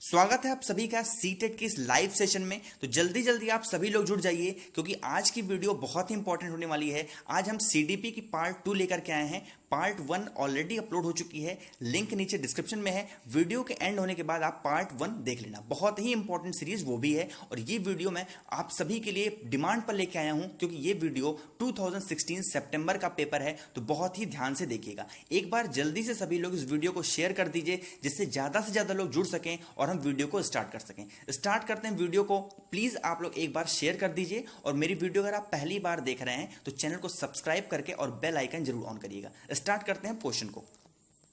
स्वागत है आप सभी का सीटेट के इस लाइव सेशन में। तो जल्दी जल्दी आप सभी लोग जुड़ जाइए क्योंकि आज की वीडियो बहुत ही इंपॉर्टेंट होने वाली है। आज हम सीडीपी की पार्ट 2 लेकर के आए हैं। पार्ट 1 ऑलरेडी अपलोड हो चुकी है, लिंक नीचे डिस्क्रिप्शन में है। वीडियो के एंड होने के बाद आप पार्ट 1 देख लेना, बहुत ही इंपॉर्टेंट सीरीज वो भी है। और ये वीडियो मैं आप सभी के लिए डिमांड पर लेके आया हूं क्योंकि ये वीडियो 2016 सितंबर का पेपर है, तो बहुत ही ध्यान से देखिएगा। एक बार जल्दी से सभी लोग इस वीडियो को शेयर कर दीजिए जिससे ज्यादा से ज्यादा लोग जुड़ सकें और हम वीडियो को स्टार्ट कर सकें। स्टार्ट करते हैं वीडियो को। प्लीज आप लोग एक बार शेयर कर दीजिए और मेरी वीडियो अगर आप पहली बार देख रहे हैं तो चैनल को सब्सक्राइब करके और बेल आइकन जरूर ऑन करिएगा। स्टार्ट करते हैं क्वेश्चन को।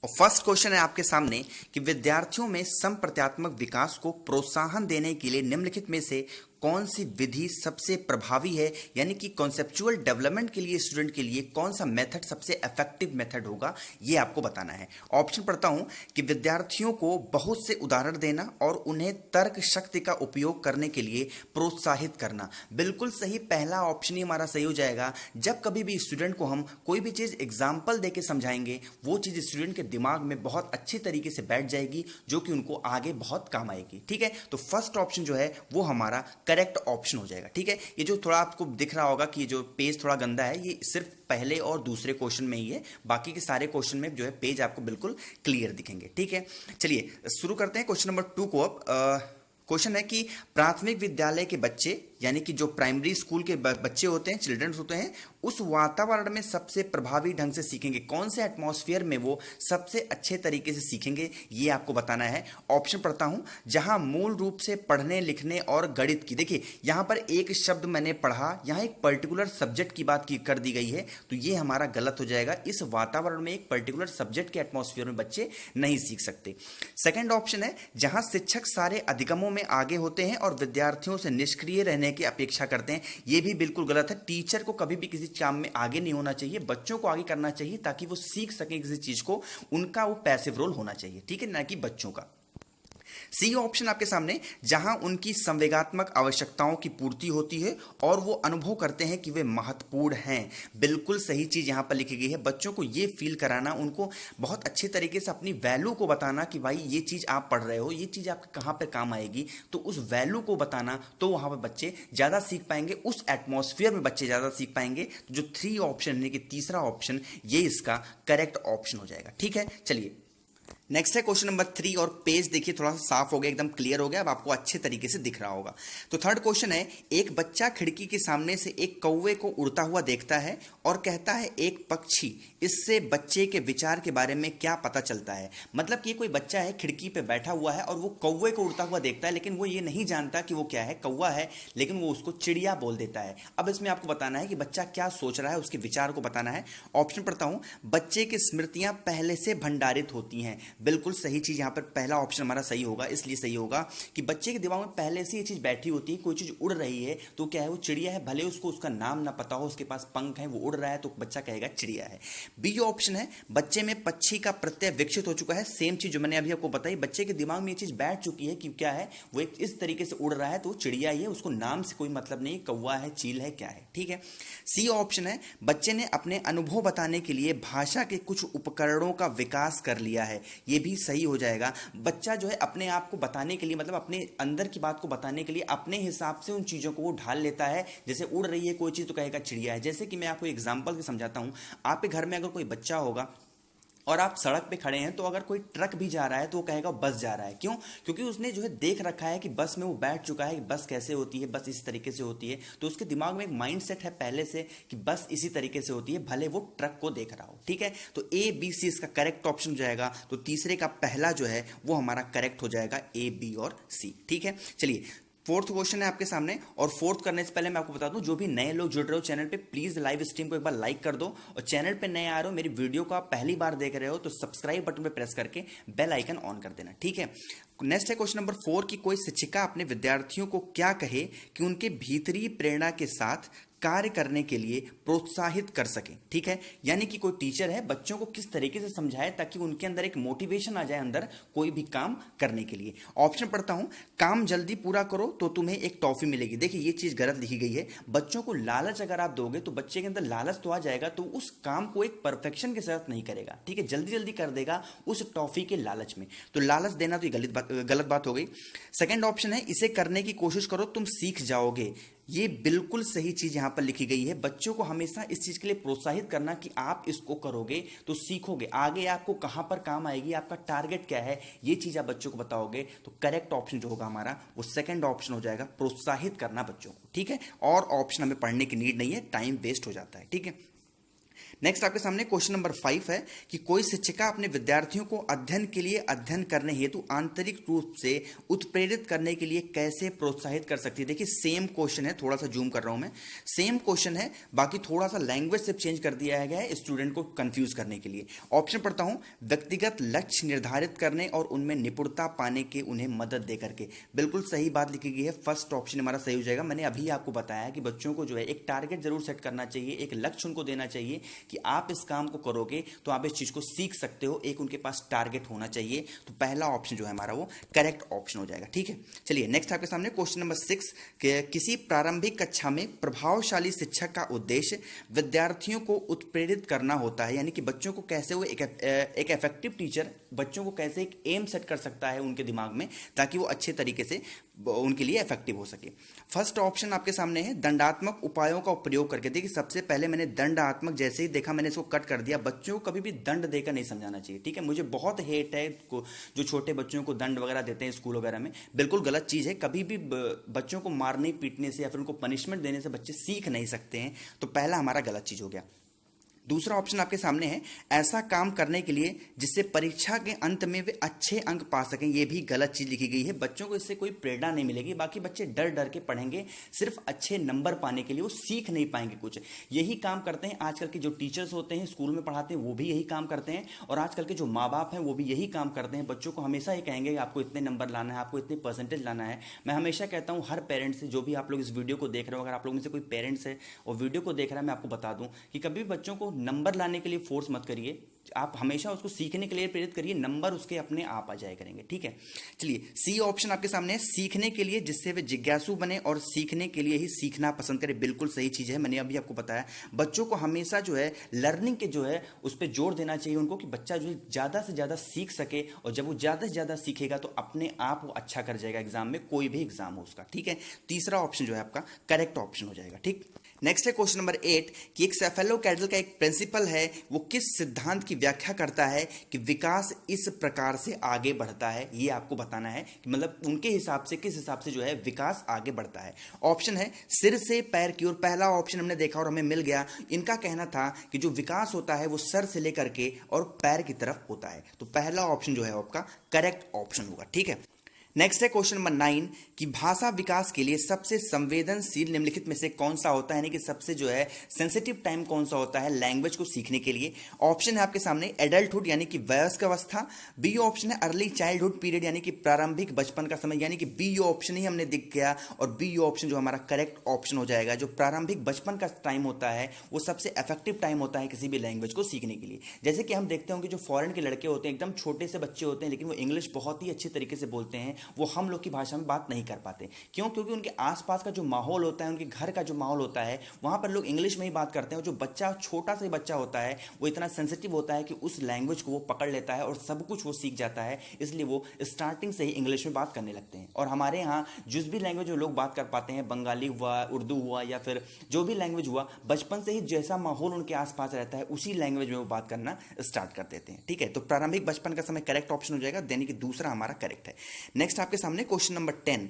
और फर्स्ट क्वेश्चन है आपके सामने कि विद्यार्थियों में समप्रत्यात्मक विकास को प्रोत्साहन देने के लिए निम्नलिखित में से कौन सी विधि सबसे प्रभावी है, यानी कि कॉन्सेप्चुअल डेवलपमेंट के लिए स्टूडेंट के लिए कौन सा मेथड सबसे इफेक्टिव मेथड होगा, ये आपको बताना है। ऑप्शन पढ़ता हूं कि विद्यार्थियों को बहुत से उदाहरण देना और उन्हें तर्क शक्ति का उपयोग करने के लिए प्रोत्साहित करना। बिल्कुल सही, पहला ऑप्शन ही हमारा सही हो जाएगा। जब कभी भी स्टूडेंट को हम कोई भी चीज एग्जाम्पल देके समझाएंगे वो चीज स्टूडेंट के दिमाग में बहुत अच्छी तरीके से बैठ जाएगी, जो कि उनको आगे बहुत काम आएगी। ठीक है, तो फर्स्ट ऑप्शन जो है वो हमारा करेक्ट ऑप्शन हो जाएगा। ठीक है, ये जो थोड़ा आपको दिख रहा होगा कि ये जो पेज थोड़ा गंदा है, ये सिर्फ पहले और दूसरे क्वेश्चन में ही है, बाकी के सारे क्वेश्चन में जो है पेज आपको बिल्कुल क्लियर दिखेंगे। ठीक है, चलिए शुरू करते हैं क्वेश्चन नंबर 2 को। अब क्वेश्चन है कि प्राथमिक विद्यालय के बच्चे, यानी कि जो प्राइमरी स्कूल के बच्चे होते हैं, चिल्ड्रंस होते हैं, उस वातावरण में सबसे प्रभावी ढंग से सीखेंगे। कौन से एटमॉस्फेयर में वो सबसे अच्छे तरीके से सीखेंगे, ये आपको बताना है। ऑप्शन पढ़ता हूं, जहां मूल रूप से पढ़ने लिखने और गणित की, देखिए यहां पर एक शब्द मैंने पढ़ा, यहां एक पर्टिकुलर सब्जेक्ट की बात की कर दी गई है, तो ये हमारा गलत हो जाएगा। इस वातावरण में एक पर्टिकुलर सब्जेक्ट के एटमॉस्फेयर में बच्चे नहीं सीख सकते। सेकेंड ऑप्शन है, जहां शिक्षक सारे अधिगमों में आगे होते हैं और विद्यार्थियों से निष्क्रिय रहने की अपेक्षा करते हैं। यह भी बिल्कुल गलत है। टीचर को कभी भी किसी काम में आगे नहीं होना चाहिए, बच्चों को आगे करना चाहिए ताकि वो सीख सकें किसी चीज को। उनका वो पैसिव रोल होना चाहिए, ठीक है, ना कि बच्चों का। सी ऑप्शन आपके सामने, जहां उनकी संवेगात्मक आवश्यकताओं की पूर्ति होती है और वो अनुभव करते हैं कि वे महत्वपूर्ण हैं। बिल्कुल सही चीज यहां पर लिखी गई है। बच्चों को ये फील कराना, उनको बहुत अच्छे तरीके से अपनी वैल्यू को बताना कि भाई ये चीज आप पढ़ रहे हो, ये चीज आपके कहां पर काम आएगी, तो उस वैल्यू को बताना, तो वहां पर बच्चे ज्यादा सीख पाएंगे, उस एटमॉस्फेयर में बच्चे ज्यादा सीख पाएंगे। तो जो 3 ऑप्शन यानी कि तीसरा ऑप्शन, ये इसका करेक्ट ऑप्शन हो जाएगा। ठीक है, चलिए नेक्स्ट है क्वेश्चन नंबर 3। और पेज देखिए थोड़ा सा साफ हो गया, एकदम क्लियर हो गया, अब आपको अच्छे तरीके से दिख रहा होगा। तो थर्ड क्वेश्चन है, एक बच्चा खिड़की के सामने से एक कौवे को उड़ता हुआ देखता है और कहता है एक पक्षी। इससे बच्चे के विचार के बारे में क्या पता चलता है? मतलब कि कोई बच्चा है, खिड़की पे बैठा हुआ है और वो कौवे को उड़ता हुआ देखता है, लेकिन वो ये नहीं जानता कि वो क्या है, कौवा है, लेकिन वो उसको चिड़िया बोल देता है। अब इसमें आपको बताना है कि बच्चा क्या सोच रहा है, उसके विचार को बताना है। ऑप्शन पढ़ता हूं, बच्चे की स्मृतियां पहले से भंडारित होती हैं। बिल्कुल सही चीज, यहां पर पहला ऑप्शन हमारा सही होगा। इसलिए सही होगा कि बच्चे के दिमाग में पहले से ये चीज बैठी होती है। कोई चीज उड़ रही है तो क्या है, वो चिड़िया है, भले उसको उसका नाम ना पता हो, उसके पास पंख है, वो उड़ रहा है, तो बच्चा कहेगा चिड़िया है। बी ऑप्शन है, बच्चे में पक्षी का प्रत्यय विकसित हो चुका है। सेम चीज जो मैंने अभी आपको बताई, बच्चे के दिमाग में ये चीज बैठ चुकी है कि क्या है, वो एक इस तरीके से उड़ रहा है तो चिड़िया ही है, उसको नाम से कोई मतलब नहीं, कौवा है, चील है, क्या है। ठीक है, सी ऑप्शन है, बच्चे ने अपने अनुभव बताने के लिए भाषा के कुछ उपकरणों का विकास कर लिया है। ये भी सही हो जाएगा। बच्चा जो है अपने आप को बताने के लिए, मतलब अपने अंदर की बात को बताने के लिए अपने हिसाब से उन चीजों को वो ढाल लेता है। जैसे उड़ रही है कोई चीज तो कहेगा चिड़िया है। जैसे कि मैं आपको एग्जांपल से समझाता हूं, आपके घर में अगर कोई बच्चा होगा और आप सड़क पे खड़े हैं, तो अगर कोई ट्रक भी जा रहा है तो वो कहेगा बस जा रहा है। क्यों? क्योंकि उसने जो है देख रखा है कि बस में वो बैठ चुका है कि बस कैसे होती है, बस इस तरीके से होती है, तो उसके दिमाग में एक माइंड सेट है पहले से कि बस इसी तरीके से होती है, भले वो ट्रक को देख रहा हो। ठीक है, तो ए बी सी इसका करेक्ट ऑप्शन हो जाएगा। तो तीसरे का पहला जो है वो हमारा करेक्ट हो जाएगा, ए बी और सी। ठीक है, चलिए फोर्थ क्वेश्चन है आपके सामने। और फोर्थ करने से पहले मैं आपको बता दूं, जो भी नए लोग जुड़ रहे हो चैनल पे, प्लीज लाइव स्ट्रीम को एक बार लाइक कर दो। और चैनल पे नए आ रहे हो, मेरी वीडियो को आप पहली बार देख रहे हो, तो सब्सक्राइब बटन पे प्रेस करके बेल आइकन ऑन कर देना। ठीक है, नेक्स्ट है क्वेश्चन नंबर 4 की कोई शिक्षिका अपने विद्यार्थियों को क्या कहे कि उनके भीतरी प्रेरणा के साथ कार्य करने के लिए प्रोत्साहित कर सके। ठीक है, यानी कि कोई टीचर है बच्चों को किस तरीके से समझाए ताकि उनके अंदर एक मोटिवेशन आ जाए अंदर कोई भी काम करने के लिए। ऑप्शन पढ़ता हूं, काम जल्दी पूरा करो तो तुम्हें एक टॉफी मिलेगी। देखिए ये चीज गलत लिखी गई है। बच्चों को लालच अगर आप दोगे तो बच्चे के अंदर लालच तो आ जाएगा, तो उस काम को एक परफेक्शन के साथ नहीं करेगा। ठीक है, जल्दी जल्दी कर देगा उस टॉफी के लालच में, तो लालच देना तो ये गलत बात हो गई। सेकंड ऑप्शन है, इसे करने की कोशिश करो तुम सीख जाओगे। ये बिल्कुल सही चीज यहां पर लिखी गई है। बच्चों को हमेशा इस चीज के लिए प्रोत्साहित करना कि आप इसको करोगे तो सीखोगे, आगे आपको कहां पर काम आएगी, आपका टारगेट क्या है, ये चीज आप बच्चों को बताओगे। तो करेक्ट ऑप्शन जो होगा हमारा वो सेकंड ऑप्शन हो जाएगा, प्रोत्साहित करना बच्चों को। ठीक है, और ऑप्शन हमें पढ़ने की नीड नहीं है, टाइम वेस्ट हो जाता है। ठीक है, नेक्स्ट आपके सामने क्वेश्चन नंबर 5 है कि कोई शिक्षिका अपने विद्यार्थियों को अध्ययन के लिए अध्ययन करने हेतु आंतरिक रूप से उत्प्रेरित करने के लिए कैसे प्रोत्साहित कर सकती है। देखिए सेम क्वेश्चन है, थोड़ा सा जूम कर रहा हूं मैं, सेम क्वेश्चन है, बाकी थोड़ा सा लैंग्वेज से चेंज कर दिया गया है स्टूडेंट को कंफ्यूज करने के लिए। ऑप्शन पढ़ता हूं, व्यक्तिगत लक्ष्य निर्धारित करने और उनमें निपुणता पाने के उन्हें मदद दे करके। बिल्कुल सही बात लिखी गई है, फर्स्ट ऑप्शन हमारा सही हो जाएगा। मैंने अभी आपको बताया कि बच्चों को जो है एक टारगेट जरूर सेट करना चाहिए, एक लक्ष्य उनको देना चाहिए कि आप इस काम को करोगे तो आप इस चीज को सीख सकते हो, एक उनके पास टारगेट होना चाहिए। तो पहला ऑप्शन जो है हमारा वो करेक्ट ऑप्शन हो जाएगा। ठीक है, चलिए नेक्स्ट आपके सामने क्वेश्चन नंबर 6, किसी प्रारंभिक कक्षा में प्रभावशाली शिक्षक का उद्देश्य विद्यार्थियों को उत्प्रेरित करना होता है, यानी कि बच्चों को कैसे वो एक इफेक्टिव टीचर बच्चों को कैसे एक एम सेट कर सकता है उनके दिमाग में ताकि वो अच्छे तरीके से उनके लिए इफेक्टिव हो सके। फर्स्ट ऑप्शन आपके सामने है, दंडात्मक उपायों का प्रयोग करके। देखिए सबसे पहले मैंने दंडात्मक जैसे ही देखा मैंने इसको कट कर दिया। बच्चों को कभी भी दंड देकर नहीं समझाना चाहिए। ठीक है, मुझे बहुत हेट है जो छोटे बच्चों को दंड वगैरह देते हैं स्कूल वगैरह में, बिल्कुल गलत चीज है। कभी भी बच्चों को मारने पीटने से या फिर उनको पनिशमेंट देने से बच्चे सीख नहीं सकते हैं। तो पहला हमारा गलत चीज हो गया। दूसरा ऑप्शन आपके सामने है, ऐसा काम करने के लिए जिससे परीक्षा के अंत में वे अच्छे अंक पा सकें। यह भी गलत चीज लिखी गई है। बच्चों को इससे कोई प्रेरणा नहीं मिलेगी, बाकी बच्चे डर डर के पढ़ेंगे सिर्फ अच्छे नंबर पाने के लिए, वो सीख नहीं पाएंगे कुछ। यही काम करते हैं आजकल के जो टीचर्स होते हैं स्कूल में पढ़ाते हैं, वो भी यही काम करते हैं, और आजकल के जो माँ बाप हैं वो भी यही काम करते हैं। बच्चों को हमेशा ये कहेंगे आपको इतने नंबर लाना है, आपको इतने परसेंटेज लाना है। मैं हमेशा कहता हूँ हर पेरेंट्स से, जो भी आप लोग इस वीडियो को देख रहे हो, अगर आप लोगों में से कोई पेरेंट्स है और वीडियो को देख रहा है, मैं आपको बता दूं कि कभी भी बच्चों को नंबर लाने के लिए फोर्स मत करिए, आप हमेशा उसको सीखने के लिए प्रेरित करिए, नंबर उसके अपने आप आ जाया करेंगे। ठीक है, चलिए सी ऑप्शन आपके सामने है, सीखने के लिए जिससे वे जिज्ञासु बने और सीखने के लिए ही सीखना पसंद करें। बिल्कुल सही चीज है, मैंने अभी आपको बताया। बच्चों को हमेशा जो है लर्निंग के जो है उस पर जोर देना चाहिए उनको, कि बच्चा जो है ज्यादा से ज्यादा सीख सके, और जब वो ज्यादा से ज्यादा सीखेगा तो अपने आप वो अच्छा कर जाएगा एग्जाम में, कोई भी एग्जाम हो उसका। ठीक है, तीसरा ऑप्शन जो है आपका करेक्ट ऑप्शन हो जाएगा। ठीक, नेक्स्ट है क्वेश्चन नंबर 8 कि एक सेफेलो कैटल का एक प्रिंसिपल है, वो किस सिद्धांत की व्याख्या करता है कि विकास इस प्रकार से आगे बढ़ता है। ये आपको बताना है कि मतलब उनके हिसाब से किस हिसाब से जो है विकास आगे बढ़ता है। ऑप्शन है सिर से पैर की ओर, पहला ऑप्शन हमने देखा और हमें मिल गया। इनका कहना था कि जो विकास होता है वो सर से लेकर के और पैर की तरफ होता है। तो पहला ऑप्शन जो है आपका करेक्ट ऑप्शन होगा। ठीक है, नेक्स्ट है क्वेश्चन नंबर 9 कि भाषा विकास के लिए सबसे संवेदनशील निम्नलिखित में से कौन सा होता है, यानी कि सबसे जो है सेंसिटिव टाइम कौन सा होता है लैंग्वेज को सीखने के लिए। ऑप्शन है आपके सामने एडल्टहुड यानी कि वयस्क अवस्था, बी ऑप्शन है अर्ली चाइल्डहुड पीरियड यानी कि प्रारंभिक बचपन का समय, यानी कि बी ऑप्शन ही हमने दिख गया, और बी ऑप्शन जो हमारा करेक्ट ऑप्शन हो जाएगा। जो प्रारंभिक बचपन का टाइम होता है वो सबसे इफेक्टिव टाइम होता है किसी भी लैंग्वेज को सीखने के लिए। जैसे कि हम देखते होंगे जो फॉरेन के लड़के होते हैं, एकदम छोटे से बच्चे होते हैं, लेकिन वो इंग्लिश बहुत ही अच्छे तरीके से बोलते हैं, वो हम लोग की भाषा में बात नहीं कर पाते। क्यों? क्योंकि उनके आसपास का जो माहौल होता है, उनके घर का जो माहौल होता है, वहां पर लोग इंग्लिश में ही बात करते हैं। और जो बच्चा छोटा सा बच्चा होता है वो इतना सेंसिटिव होता है कि उस लैंग्वेज को वो पकड़ लेता है और सब कुछ वो सीख जाता है, इसलिए वो स्टार्टिंग से ही इंग्लिश में बात करने लगते हैं। और हमारे यहाँ जिस भी लैंग्वेज में लोग बात कर पाते हैं, बंगाली हुआ, उर्दू हुआ, या फिर जो भी लैंग्वेज हुआ, बचपन से ही जैसा माहौल उनके आसपास रहता है उसी लैंग्वेज में वो बात करना स्टार्ट कर देते हैं। ठीक है, तो प्रारंभिक बचपन का समय करेक्ट ऑप्शन हो जाएगा, यानी कि दूसरा हमारा करेक्ट है। नेक्स्ट आपके सामने क्वेश्चन नंबर 10,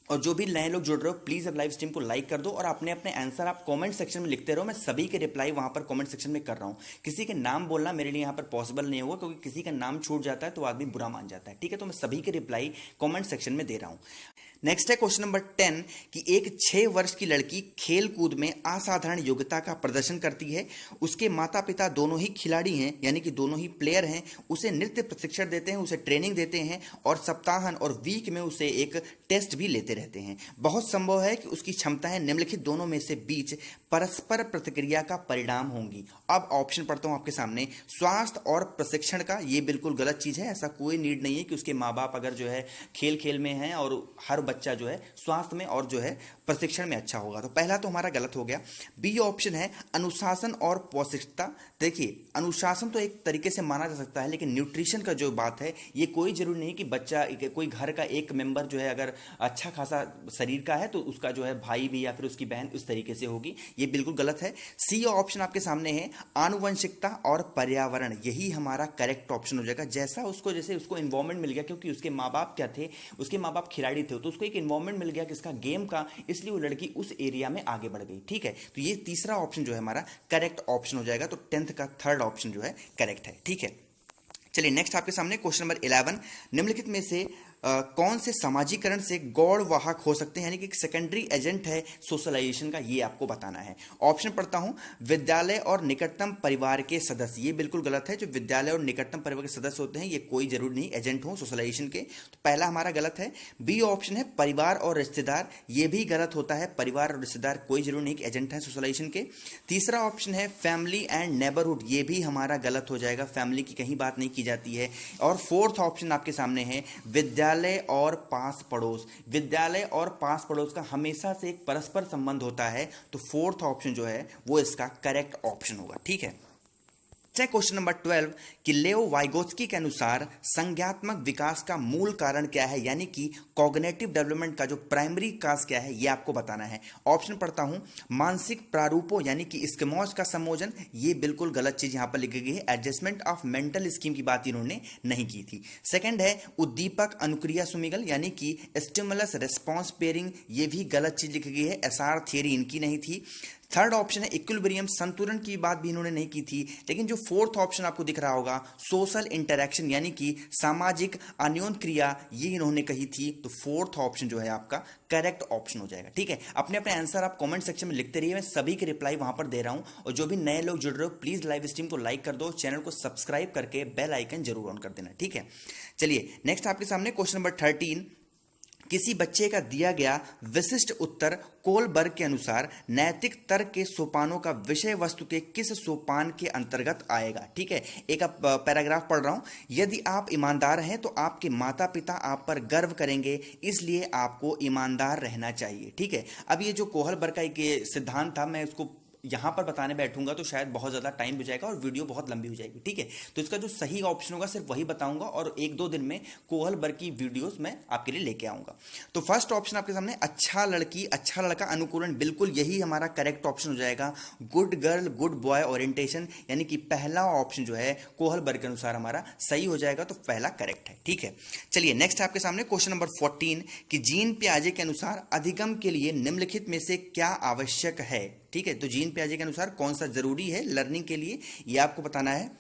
और जो भी नए लोग जुड़ रहे हो प्लीज अब लाइव स्ट्रीम को लाइक कर दो और अपने अपने आंसर आप कमेंट सेक्शन में लिखते रहो। मैं सभी के रिप्लाई वहां पर कमेंट सेक्शन में कर रहा हूं। किसी के नाम बोलना मेरे लिए यहां पर पॉसिबल नहीं होगा, क्योंकि किसी का नाम छूट जाता है तो आदमी बुरा मान जाता है। ठीक है, तो मैं सभी के रिप्लाई कमेंट सेक्शन में दे रहा हूं। नेक्स्ट है क्वेश्चन नंबर 10 कि एक 6 वर्ष की लड़की खेल कूद में असाधारण योग्यता का प्रदर्शन करती है। उसके माता पिता दोनों ही खिलाड़ी हैं, यानी कि दोनों ही प्लेयर हैं। उसे नृत्य प्रशिक्षण देते हैं, उसे ट्रेनिंग देते हैं, और सप्ताहन और वीक में उसे एक टेस्ट भी लेते रहते हैं। बहुत संभव है कि उसकी क्षमताएं निम्नलिखित दोनों में से बीच परस्पर प्रतिक्रिया का परिणाम होंगी। अब ऑप्शन पढ़ता हूं आपके सामने। स्वास्थ्य और प्रशिक्षण का, ये बिल्कुल गलत चीज है। ऐसा कोई नीड नहीं है कि उसके माँ बाप अगर जो है खेल खेल में हैं और हर बच्चा जो है स्वास्थ्य में और जो है प्रशिक्षण में अच्छा होगा। तो पहला तो हमारा गलत हो गया। बी ऑप्शन है अनुशासन और पौष्टिकता। देखिए, अनुशासन तो एक तरीके से माना जा सकता है, लेकिन न्यूट्रिशन का जो बात है, ये कोई जरूरी नहीं कि बच्चा, कोई घर का एक मेंबर जो है अगर अच्छा खासा शरीर का है तो उसका जो है भाई भी या फिर उसकी बहन उस तरीके से होगी। ये बिल्कुल गलत है। सी ऑप्शन आपके सामने है आनुवंशिकता और पर्यावरण, यही हमारा करेक्ट ऑप्शन हो जाएगा। जैसे उसको इन्वायरमेंट मिल गया, क्योंकि उसके माँ बाप क्या थे, उसके माँ बाप खिलाड़ी थे, तो उसको एक इन्वायरमेंट मिल गया किसका, गेम का, इसलिए वो लड़की उस एरिया में आगे बढ़ गई। ठीक है, तो ये तीसरा ऑप्शन जो है हमारा करेक्ट ऑप्शन हो जाएगा। तो 10th का थर्ड ऑप्शन जो है करेक्ट है। ठीक है, चलिए नेक्स्ट आपके सामने क्वेश्चन नंबर 11। निम्नलिखित में से कौन से समाजीकरण से गौड़ वाहक हो सकते हैं, यानी कि सेकेंडरी एजेंट है सोशलाइजेशन का, ये आपको बताना है। ऑप्शन पढ़ता हूं। विद्यालय और निकटतम परिवार के सदस्य, ये बिल्कुल गलत है। जो विद्यालय और निकटतम परिवार के सदस्य होते हैं ये कोई जरूरी नहीं एजेंट हो सोशलाइजेशन के, तो पहला हमारा गलत है। बी ऑप्शन है परिवार और रिश्तेदार, ये भी गलत होता है। परिवार और रिश्तेदार कोई जरूरी नहीं कि एजेंट है सोशलाइजेशन के। तीसरा ऑप्शन है फैमिली एंड नेबरहुड, ये भी हमारा गलत हो जाएगा, फैमिली की कहीं बात नहीं की जाती है। और फोर्थ ऑप्शन आपके सामने है विद्यालय और पास पड़ोस। विद्यालय और पास पड़ोस का हमेशा से एक परस्पर संबंध होता है, तो फोर्थ ऑप्शन जो है वो इसका करेक्ट ऑप्शन होगा। ठीक है, क्वेश्चन नंबर 12 कि लेओ वाइगोत्स्की के अनुसार संज्ञात्मक विकास का मूल कारण क्या है, यानी कि कॉग्निटिव डेवलपमेंट का जो प्राइमरी काज क्या है ये आपको बताना है। ऑप्शन पढ़ता हूं। मानसिक प्रारूपों यानी कि स्कीमोज का संयोजन, ये बिल्कुल गलत चीज यहां पर लिखी गई है। एडजस्टमेंट ऑफ मेंटल स्कीम की बात इन्होंने नहीं की थी। सेकंड है उद्दीपक अनुक्रिया सुमिगल, यानी कि स्टिमुलस रिस्पॉन्स पेयरिंग, ये भी गलत चीज लिखी गई है। एसआर थियरी इनकी नहीं थी। थर्ड ऑप्शन है इक्विलिब्रियम, संतुलन की बात भी इन्होंने नहीं की थी। लेकिन जो फोर्थ ऑप्शन आपको दिख रहा होगा सोशल इंटरेक्शन, यानी कि सामाजिक अन्योन क्रिया, ये इन्होंने कही थी। तो फोर्थ ऑप्शन जो है आपका करेक्ट ऑप्शन हो जाएगा। ठीक है, अपने अपने आंसर आप कमेंट सेक्शन में लिखते रहिए, मैं सभी के रिप्लाई वहां पर दे रहा हूं। और जो भी नए लोग जुड़ रहे हो प्लीज लाइव स्ट्रीम को लाइक कर दो, चैनल को सब्सक्राइब करके बेल आइकन जरूर ऑन कर देना। ठीक है, चलिए नेक्स्ट आपके सामने क्वेश्चन नंबर 13। किसी बच्चे का दिया गया विशिष्ट उत्तर कोलबर्ग के अनुसार नैतिक तर्क के सोपानों का विषय वस्तु के किस सोपान के अंतर्गत आएगा। ठीक है, एक पैराग्राफ पढ़ रहा हूं। यदि आप ईमानदार हैं तो आपके माता पिता आप पर गर्व करेंगे, इसलिए आपको ईमानदार रहना चाहिए। ठीक है, अब ये जो कोहलबर्ग का एक सिद्धांत था, मैं उसको यहां पर बताने बैठूंगा तो शायद बहुत ज्यादा टाइम हो जाएगा और वीडियो बहुत लंबी हो जाएगी। ठीक है, तो इसका जो सही ऑप्शन होगा सिर्फ वही बताऊंगा और 1-2 दिन में कोहलबर्ग की वीडियोस मैं आपके लिए लेके आऊंगा। तो फर्स्ट ऑप्शन आपके सामने अच्छा लड़की अच्छा लड़का अनुकूलन, बिल्कुल यही हमारा करेक्ट ऑप्शन हो जाएगा। Good girl good boy orientation, यानी कि पहला ऑप्शन जो है कोहलबर्ग के अनुसार हमारा सही हो जाएगा, तो पहला करेक्ट है। ठीक है, चलिए नेक्स्ट आपके सामने क्वेश्चन नंबर 14 कि जीन पियाजे के अनुसार अधिगम के लिए निम्नलिखित में से क्या आवश्यक है। ठीक है, तो जीन पियाजे के अनुसार कौन सा जरूरी है लर्निंग के लिए, ये आपको बताना है।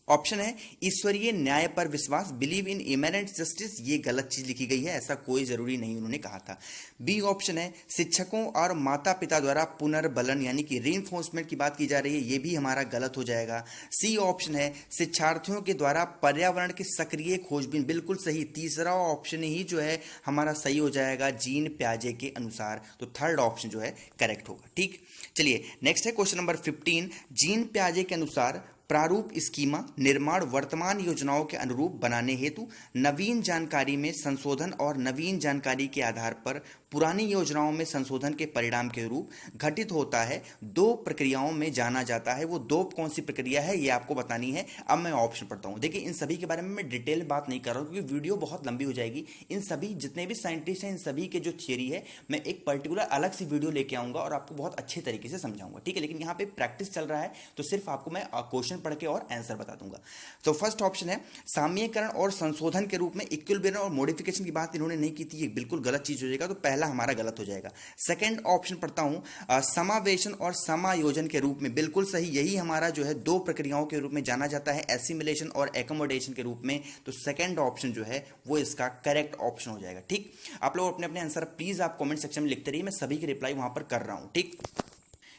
ऑप्शन है ईश्वरीय न्याय पर विश्वास, बिलीव इन इमेरेंट जस्टिस, ये गलत चीज लिखी गई है, ऐसा कोई जरूरी नहीं उन्होंने कहा था। बी ऑप्शन है शिक्षकों और माता पिता द्वारा पुनर्बलन, यानी कि रीइंफोर्समेंट की बात की जा रही है, ये भी हमारा गलत हो जाएगा। सी ऑप्शन है शिक्षार्थियों के द्वारा पर्यावरण की सक्रिय खोजबीन, बिल्कुल सही। तीसरा ऑप्शन ही जो है हमारा सही हो जाएगा जीन पियाजे के अनुसार, तो थर्ड ऑप्शन जो है करेक्ट होगा। ठीक, चलिए नेक्स्ट है क्वेश्चन नंबर 15। जीन पियाजे के अनुसार प्रारूप स्कीमा निर्माण वर्तमान योजनाओं के अनुरूप बनाने हेतु नवीन जानकारी में संशोधन और नवीन जानकारी के आधार पर पुरानी योजनाओं में संशोधन के परिणाम के रूप घटित होता है। 2 प्रक्रियाओं में जाना जाता है, वो 2 कौन सी प्रक्रिया है ये आपको बतानी है। अब मैं ऑप्शन पढ़ता हूं। देखिए, इन सभी के बारे में मैं डिटेल बात नहीं कर रहा हूं क्योंकि वीडियो बहुत लंबी हो जाएगी। इन सभी जितने भी साइंटिस्ट हैं, इन सभी के जो थियरी है, मैं एक पर्टिकुलर अलग सी वीडियो लेके आऊंगा और आपको बहुत अच्छे तरीके से समझाऊंगा। ठीक है, लेकिन यहाँ पे प्रैक्टिस चल रहा है तो सिर्फ आपको मैं क्वेश्चन पढ़ के और आंसर बता दूंगा। तो फर्स्ट ऑप्शन है साम्यीकरण और संशोधन के रूप में इक्विलिब्रियम और मॉडिफिकेशन की बात इन्होंने नहीं की थी, ये बिल्कुल गलत चीज हो जाएगा, तो पहला हमारा गलत हो जाएगा। सेकंड ऑप्शन पढ़ता हूं समावेशन और समायोजन के रूप में, बिल्कुल सही, यही हमारा जो है 2 प्रक्रियाओं के रूप में जाना जाता है, एसिमिलेशन और एकोमोडेशन के रूप में, तो सेकंड ऑप्शन जो है वो इसका करेक्ट ऑप्शन हो जाएगा। ठीक, आप लोग अपने अपने आंसर प्लीज आप कमेंट सेक्शन में लिखते रहिए, मैं सभी के रिप्लाई वहां पर कर रहा हूं। ठीक,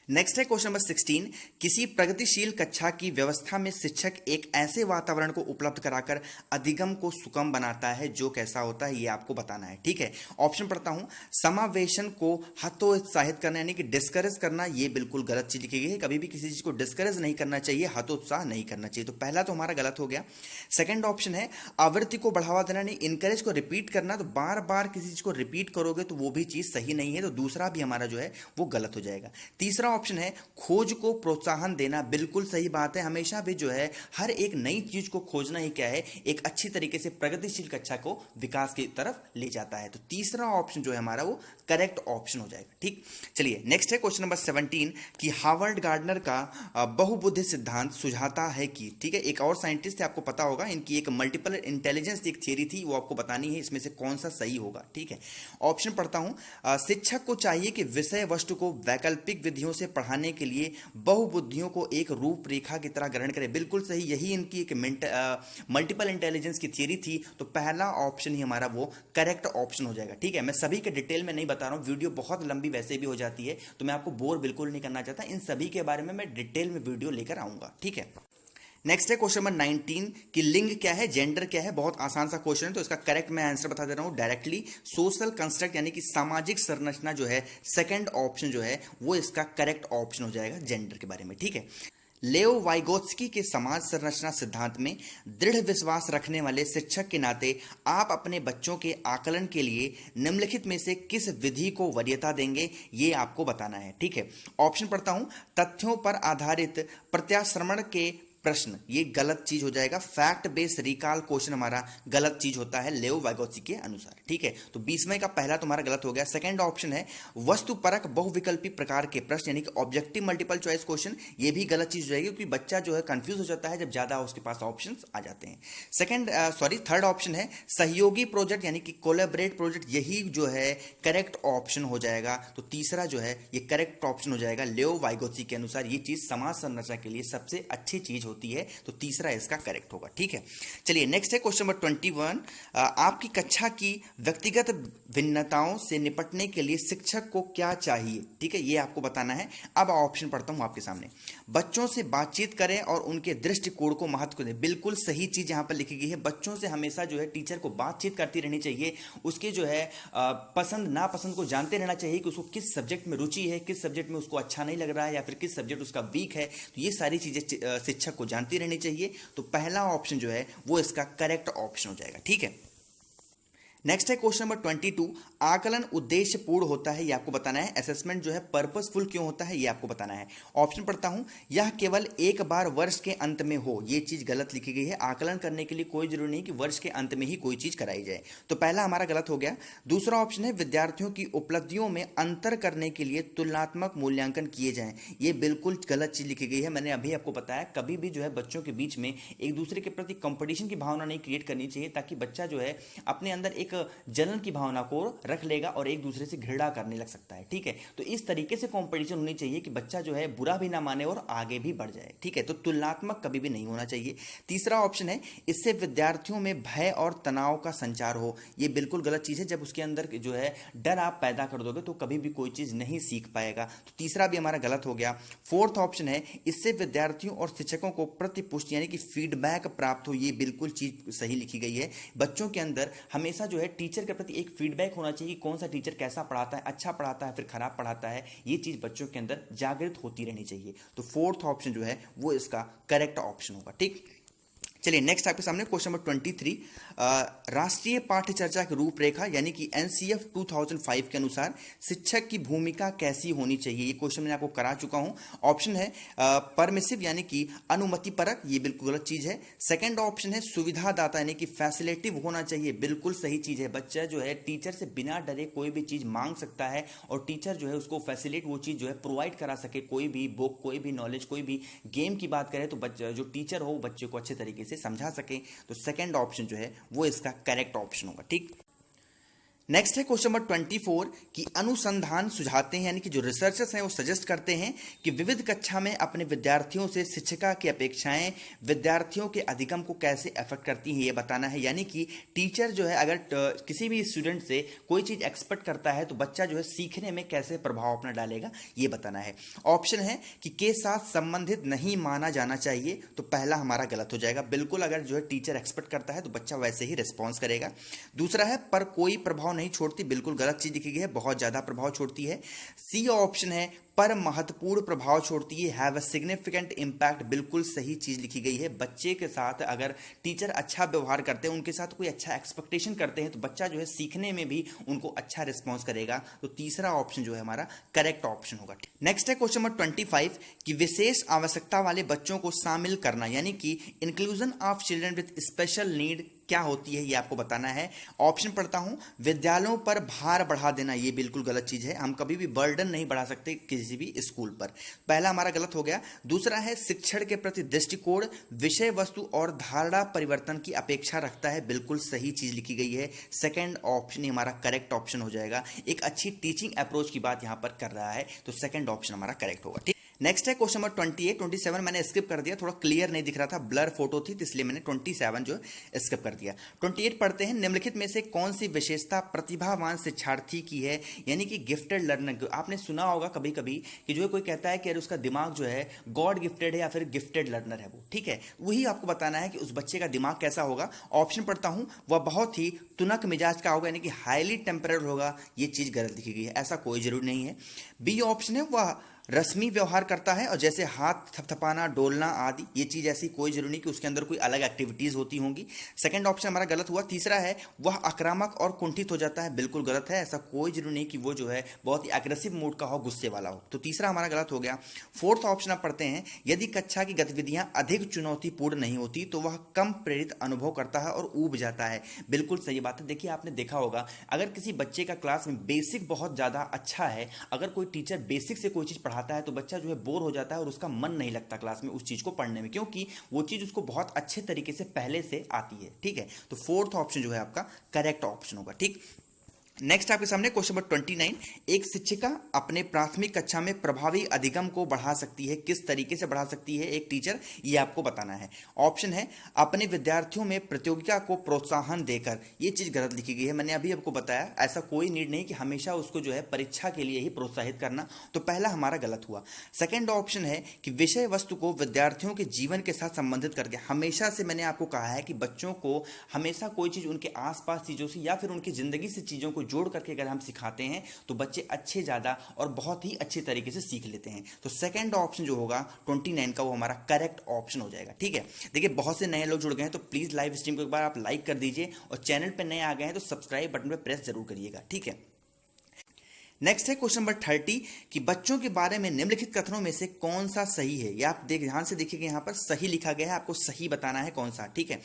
नेक्स्ट है क्वेश्चन नंबर 16। किसी प्रगतिशील कक्षा की व्यवस्था में शिक्षक एक ऐसे वातावरण को उपलब्ध कराकर अधिगम को सुगम बनाता है जो कैसा होता है, ये आपको बताना है। ठीक है, ऑप्शन पढ़ता हूं। समावेशन को हतोत्साहित करना यानी कि डिस्करेज करना, ये बिल्कुल गलत चीज लिखी गई है। कभी भी किसी चीज को डिस्करेज नहीं करना चाहिए, हतोत्साह नहीं करना चाहिए। तो पहला तो हमारा गलत हो गया। सेकंड ऑप्शन है आवृत्ति को बढ़ावा देना, यानी इनकरेज को रिपीट करना। तो बार बार किसी चीज को रिपीट करोगे तो वो भी चीज सही नहीं है, तो दूसरा भी हमारा जो है वो गलत हो जाएगा। तीसरा ऑप्शन है खोज को प्रोत्साहन देना, बिल्कुल सही बात है। हमेशा भी जो है हर एक नई चीज को खोजना ही क्या है, एक अच्छी तरीके से प्रगतिशील कक्षा को विकास की तरफ ले जाता है। तो तीसरा ऑप्शन जो है हमारा वो करेक्ट ऑप्शन हो जाएगा। ठीक, चलिए नेक्स्ट है क्वेश्चन नंबर 17 कि हार्वर्ड गार्डनर का बहुबुद्धि सिद्धांत सुझाता है कि, ठीक है, एक और साइंटिस्ट है, आपको पता होगा, इनकी एक मल्टीपल इंटेलिजेंस एक थियरी थी, वो आपको बतानी है इसमें से कौन सा सही होगा। ठीक है, ऑप्शन पढ़ता हूं। शिक्षक को चाहिए कि विषय वस्तु को वैकल्पिक विधियों से पढ़ाने के लिए बहुबुद्धियों को एक रूपरेखा की तरह ग्रहण करें, बिल्कुल सही। यही इनकी एक मल्टीपल इंटेलिजेंस की थियरी थी, तो पहला ऑप्शन ही हमारा वो करेक्ट ऑप्शन हो जाएगा। ठीक है, मैं सभी के डिटेल में नहीं बता रहा हूं, वीडियो बहुत लंबी वैसे भी हो जाती है, तो मैं आपको बोर बिल्कुल नहीं करना चाहता। इन सभी के बारे में मैं डिटेल में वीडियो लेकर आऊंगा। ठीक है, नेक्स्ट है क्वेश्चन नंबर 19 कि लिंग क्या है, जेंडर क्या है। बहुत आसान सा क्वेश्चन है, तो इसका करेक्ट मैं आंसर बता दे रहा हूं डायरेक्टली। सोशल कंस्ट्रक्ट यानी कि सामाजिक संरचना जो है, सेकंड ऑप्शन जो है वो इसका करेक्ट ऑप्शन हो जाएगा जेंडर के बारे में। ठीक है, लेओ वाइगोत्स्की के समाज संरचना सिद्धांत में दृढ़ विश्वास रखने वाले शिक्षक के नाते आप अपने बच्चों के आकलन के लिए निम्नलिखित में से किस विधि को वरीयता देंगे, ये आपको बताना है। ठीक है, ऑप्शन पढ़ता हूं। तथ्यों पर आधारित प्रत्याश्रमण के प्रश्न, ये गलत चीज हो जाएगा। फैक्ट बेस्ड रिकॉल क्वेश्चन हमारा गलत चीज होता है लेओ वाइगोत्स्की के अनुसार। ठीक है, तो 20वें का पहला तुम्हारा गलत हो गया। सेकंड ऑप्शन है वस्तुपरक बहुविकल्पी प्रकार के प्रश्न यानी कि ऑब्जेक्टिव मल्टीपल चॉइस क्वेश्चन, ये भी गलत चीज हो जाएगी, क्योंकि बच्चा जो है कंफ्यूज हो जाता है जब ज्यादा उसके पास ऑप्शन आ जाते हैं। थर्ड ऑप्शन है सहयोगी प्रोजेक्ट यानी कि कोलैबोरेट प्रोजेक्ट, यही जो है करेक्ट ऑप्शन हो जाएगा। तो तीसरा जो है ये करेक्ट ऑप्शन हो जाएगा। लेओ वाइगोत्स्की के अनुसार ये चीज समाज संरचना के लिए सबसे अच्छी चीज होती है, तो तीसरा इसका करेक्ट होगा। ठीक है, चलिए नेक्स्ट है क्वेश्चन नंबर 21। आपकी कक्षा की व्यक्तिगत भिन्नताओं से निपटने के लिए शिक्षक को क्या चाहिए, ठीक है, ये आपको बताना है। अब ऑप्शन पढ़ता हूं आपके सामने। बच्चों से बातचीत करें और उनके दृष्टिकोण को महत्व दें, बिल्कुल सही चीज यहां पर लिखी गई है। बच्चों से हमेशा जो है टीचर को बातचीत करती रहनी चाहिए, उसके जो है पसंद नापसंद को जानते रहना चाहिए कि उसको किस सब्जेक्ट में रुचि है, किस सब्जेक्ट में उसको अच्छा नहीं लग रहा है, या फिर किस सब्जेक्ट उसका वीक है। तो ये सारी चीजें शिक्षक को जानती रहनी चाहिए, तो पहला ऑप्शन जो है वो इसका करेक्ट ऑप्शन हो जाएगा। ठीक है, नेक्स्ट है क्वेश्चन नंबर 22। आकलन उद्देश्यपूर्ण होता है, ये आपको बताना है। असेसमेंट जो है पर्पसफुल क्यों होता है, ये आपको बताना है। ऑप्शन पढ़ता हूं। यह केवल एक बार वर्ष के अंत में हो, ये चीज गलत लिखी गई है। आकलन करने के लिए कोई जरूरी नहीं कि वर्ष के अंत में ही कोई चीज कराई जाए, तो पहला हमारा गलत हो गया। दूसरा ऑप्शन है विद्यार्थियों की उपलब्धियों में अंतर करने के लिए तुलनात्मक मूल्यांकन किए जाएं, ये बिल्कुल गलत चीज लिखी गई है। मैंने अभी आपको बताया कभी भी जो है बच्चों के बीच में एक दूसरे के प्रति कंपटीशन की भावना नहीं क्रिएट करनी चाहिए, ताकि बच्चा जो है अपने अंदर एक जलन की भावना को रख लेगा और एक दूसरे से घृणा करने लग सकता है। ठीक है, तो इस तरीके से कंपटीशन होनी चाहिए कि बच्चा जो है बुरा भी ना माने और आगे भी बढ़ जाए। ठीक है, तो तुलनात्मक कभी भी नहीं होना चाहिए। तीसरा ऑप्शन है इससे विद्यार्थियों में भय और तनाव का संचार हो, ये बिल्कुल गलत चीज है। जब उसके अंदर जो है डर आप पैदा कर दोगे तो कभी भी कोई चीज नहीं सीख पाएगा, तो तीसरा भी हमारा गलत हो गया। फोर्थ ऑप्शन है इससे विद्यार्थियों और शिक्षकों को प्रतिपुष्टि यानी कि फीडबैक प्राप्त हो, ये बिल्कुल चीज सही लिखी गई है। बच्चों के अंदर हमेशा जो है टीचर के प्रति एक फीडबैक होना चाहिए, कौन सा टीचर कैसा पढ़ाता है, अच्छा पढ़ाता है फिर खराब पढ़ाता है, ये चीज बच्चों के अंदर जागृत होती रहनी चाहिए। तो फोर्थ ऑप्शन जो है वो इसका करेक्ट ऑप्शन होगा। ठीक, चलिए नेक्स्ट आपके सामने क्वेश्चन नंबर 23। राष्ट्रीय पाठ्य चर्चा की रूपरेखा यानी कि एनसीएफ 2005 के अनुसार शिक्षक की भूमिका कैसी होनी चाहिए, ये क्वेश्चन मैंने आपको करा चुका हूं। ऑप्शन है परमिसिव यानी कि अनुमति परक, ये बिल्कुल गलत चीज है। सेकंड ऑप्शन है सुविधादाता यानी कि फैसिलिटिव होना चाहिए, बिल्कुल सही चीज है। बच्चा जो है टीचर से बिना डरे कोई भी चीज मांग सकता है और टीचर जो है उसको फैसिलिट वो चीज जो है प्रोवाइड करा सके, कोई भी बुक, कोई भी नॉलेज, कोई भी गेम की बात करें तो बच्चा जो टीचर हो बच्चे को अच्छे तरीके से समझा सके, तो सेकंड ऑप्शन जो है वो इसका करेक्ट ऑप्शन होगा। ठीक, नेक्स्ट है क्वेश्चन नंबर 24 कि अनुसंधान सुझाते हैं, यानी कि जो रिसर्चर्स हैं वो सजेस्ट करते हैं कि विविध कक्षा में अपने विद्यार्थियों से शिक्षिका की अपेक्षाएं विद्यार्थियों के अधिगम को कैसे अफेक्ट करती हैं, ये बताना है। यानी कि टीचर जो है अगर किसी भी स्टूडेंट से कोई चीज एक्सपेक्ट करता है तो बच्चा जो है सीखने में कैसे प्रभाव अपना डालेगा, ये बताना है। ऑप्शन है कि के साथ संबंधित नहीं माना जाना चाहिए, तो पहला हमारा गलत हो जाएगा। बिल्कुल अगर जो है टीचर एक्सपेक्ट करता है तो बच्चा वैसे ही रिस्पॉन्स करेगा। दूसरा है पर कोई प्रभाव नहीं छोड़ती, बिल्कुल गलत चीज लिखी गई है, बहुत ज्यादा प्रभाव छोड़ती है। सी ऑप्शन है पर महत्वपूर्ण प्रभाव छोड़ती है, हैव अ सिग्निफिकेंट इंपैक्ट, बिल्कुल सही चीज लिखी गई है। बच्चे के साथ अगर टीचर अच्छा व्यवहार करते हैं, उनके साथ कोई अच्छा एक्सपेक्टेशन करते हैं तो बच्चा जो है सीखने में भी उनको अच्छा रिस्पॉन्स करेगा। तो तीसरा ऑप्शन जो है हमारा करेक्ट ऑप्शन होगा। नेक्स्ट है क्वेश्चन नंबर 25 कि विशेष आवश्यकता वाले बच्चों को शामिल करना, यानी कि inclusion of children with special need क्या होती है, ये आपको बताना है। ऑप्शन पढ़ता हूं, विद्यालयों पर भार बढ़ा देना, ये बिल्कुल गलत चीज है। हम कभी भी बर्डन नहीं बढ़ा सकते किसी भी स्कूल पर, पहला हमारा गलत हो गया। दूसरा है शिक्षण के प्रति दृष्टिकोण विषय वस्तु और धारणा परिवर्तन की अपेक्षा रखता है, बिल्कुल सही चीज लिखी गई है। सेकंड ऑप्शन हमारा करेक्ट ऑप्शन हो जाएगा। एक अच्छी टीचिंग अप्रोच की बात यहां पर कर रहा है, तो सेकंड ऑप्शन हमारा करेक्ट होगा। ठीक, नेक्स्ट है क्वेश्चन नंबर 28, 27 मैंने स्किप कर दिया, थोड़ा क्लियर नहीं दिख रहा था, ब्लर फोटो थी, इसलिए मैंने 27 जो स्किप कर दिया। 28 पढ़ते हैं, निम्नलिखित में से कौन सी विशेषता प्रतिभावान शिक्षार्थी की है, यानी कि गिफ्टेड लर्नर। आपने सुना होगा कभी कभी कि जो है कोई कहता है कि अरे उसका दिमाग जो है गॉड गिफ्टेड है या फिर गिफ्टेड लर्नर है वो, ठीक है, वही आपको बताना है कि उस बच्चे का दिमाग कैसा होगा। ऑप्शन पढ़ता हूं, वह बहुत ही तुनक मिजाज का होगा, यानी कि हाईली टेम्परेट होगा, ये चीज गलत लिखी गई है, ऐसा कोई जरूरी नहीं है। बी ऑप्शन है वह रस्मी व्यवहार करता है और जैसे हाथ थपथपाना डोलना आदि, ये चीज ऐसी कोई जरूरी नहीं कि उसके अंदर कोई अलग एक्टिविटीज होती होंगी। सेकंड ऑप्शन हमारा गलत हुआ। तीसरा है वह आक्रामक और कुंठित हो जाता है, बिल्कुल गलत है, ऐसा कोई जरूरी नहीं कि वो जो है बहुत ही एग्रेसिव मूड का हो, गुस्से वाला हो, तो तीसरा हमारा गलत हो गया। फोर्थ ऑप्शन आप पढ़ते हैं, यदि कक्षा की गतिविधियां अधिक चुनौतीपूर्ण नहीं होती तो वह कम प्रेरित अनुभव करता है और ऊब जाता है, बिल्कुल सही बात है। देखिए आपने देखा होगा अगर किसी बच्चे का क्लास में बेसिक बहुत ज्यादा अच्छा है, अगर कोई टीचर बेसिक से कोई चीज पढ़ाता है तो बच्चा जो है बोर हो जाता है और उसका मन नहीं लगता क्लास में उस चीज को पढ़ने में, क्योंकि वो चीज उसको बहुत अच्छे तरीके से पहले से आती है। ठीक है, तो फोर्थ ऑप्शन जो है आपका करेक्ट ऑप्शन होगा। ठीक, नेक्स्ट आपके सामने क्वेश्चन नंबर 29, एक शिक्षिका अपने प्राथमिक कक्षा में प्रभावी अधिगम को बढ़ा सकती है, किस तरीके से बढ़ा सकती है एक टीचर, ये आपको बताना है। ऑप्शन है अपने विद्यार्थियों में प्रतियोगिता को प्रोत्साहन देकर, ये चीज गलत लिखी गई है, मैंने अभी आपको बताया ऐसा कोई नीड नहीं कि हमेशा उसको जो है परीक्षा के लिए ही प्रोत्साहित करना, तो पहला हमारा गलत हुआ। सेकेंड ऑप्शन है कि विषय वस्तु को विद्यार्थियों के जीवन के साथ संबंधित करके, हमेशा से मैंने आपको कहा है कि बच्चों को हमेशा कोई चीज उनके आसपास चीजों से या फिर उनकी जिंदगी से चीजों को जोड़ करके अगर हम सिखाते हैं तो बच्चे अच्छे ज्यादा और बहुत ही अच्छे तरीके से सीख लेते हैं। तो सेकंड ऑप्शन जो होगा 29 का वो हमारा करेक्ट ऑप्शन हो जाएगा। ठीक है, देखिए बहुत से नए लोग जुड़ गए हैं तो प्लीज लाइव स्ट्रीम को एक बार आप लाइक कर दीजिए और चैनल पर नए आ गए हैं तो सब्सक्राइब बटन पर प्रेस जरूर करिएगा। ठीक है, नेक्स्ट है क्वेश्चन नंबर 30 कि बच्चों के बारे में निम्नलिखित कथनों में से कौन सा सही है, या आप ध्यान से देखिएगा यहां पर सही लिखा गया है, आपको सही बताना है कौन सा। ठीक है,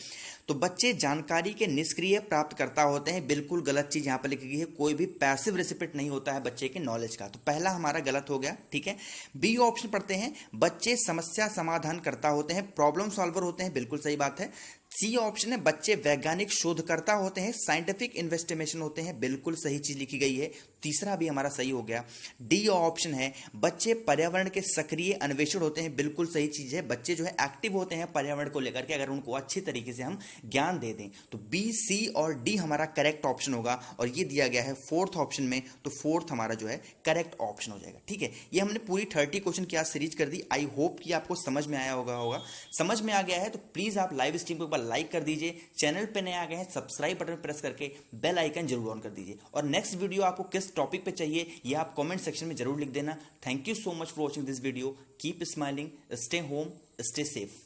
तो बच्चे जानकारी के निष्क्रिय प्राप्तकर्ता होते हैं, बिल्कुल गलत चीज यहां पर लिखी गई है, कोई भी पैसिव रेसिपिएंट नहीं होता है बच्चे के नॉलेज का, तो पहला हमारा गलत हो गया। ठीक है, बी ऑप्शन पढ़ते हैं, बच्चे समस्या समाधान करता होते हैं, प्रॉब्लम सॉल्वर होते हैं, बिल्कुल सही बात है। सी ऑप्शन है बच्चे वैज्ञानिक शोधकर्ता होते हैं, साइंटिफिक इन्वेस्टिगेशन होते हैं, बिल्कुल सही चीज लिखी गई है, तीसरा भी हमारा सही हो गया। डी ऑप्शन है बच्चे पर्यावरण के सक्रिय अन्वेषण होते हैं, बिल्कुल सही चीज है, बच्चे जो है एक्टिव होते हैं पर्यावरण को लेकर के, अगर उनको अच्छे तरीके से हम ज्ञान दे दें, तो बी, सी और डी हमारा करेक्ट ऑप्शन होगा, और ये दिया गया है फोर्थ ऑप्शन में, तो फोर्थ हमारा जो है करेक्ट ऑप्शन हो जाएगा। ठीक है, ये हमने पूरी 30 क्वेश्चन की आज सीरीज कर दी, आई होप कि आपको समझ में आया होगा। समझ में आ गया है तो प्लीज आप लाइव स्ट्रीम को लाइक कर दीजिए, चैनल पे नए आ गए हैं सब्सक्राइब बटन प्रेस करके बेल आइकन जरूर ऑन कर दीजिए, और नेक्स्ट वीडियो आपको किस टॉपिक पे चाहिए ये आप कमेंट सेक्शन में जरूर लिख देना। Thank you so much for watching this video, keep smiling, stay home, stay safe.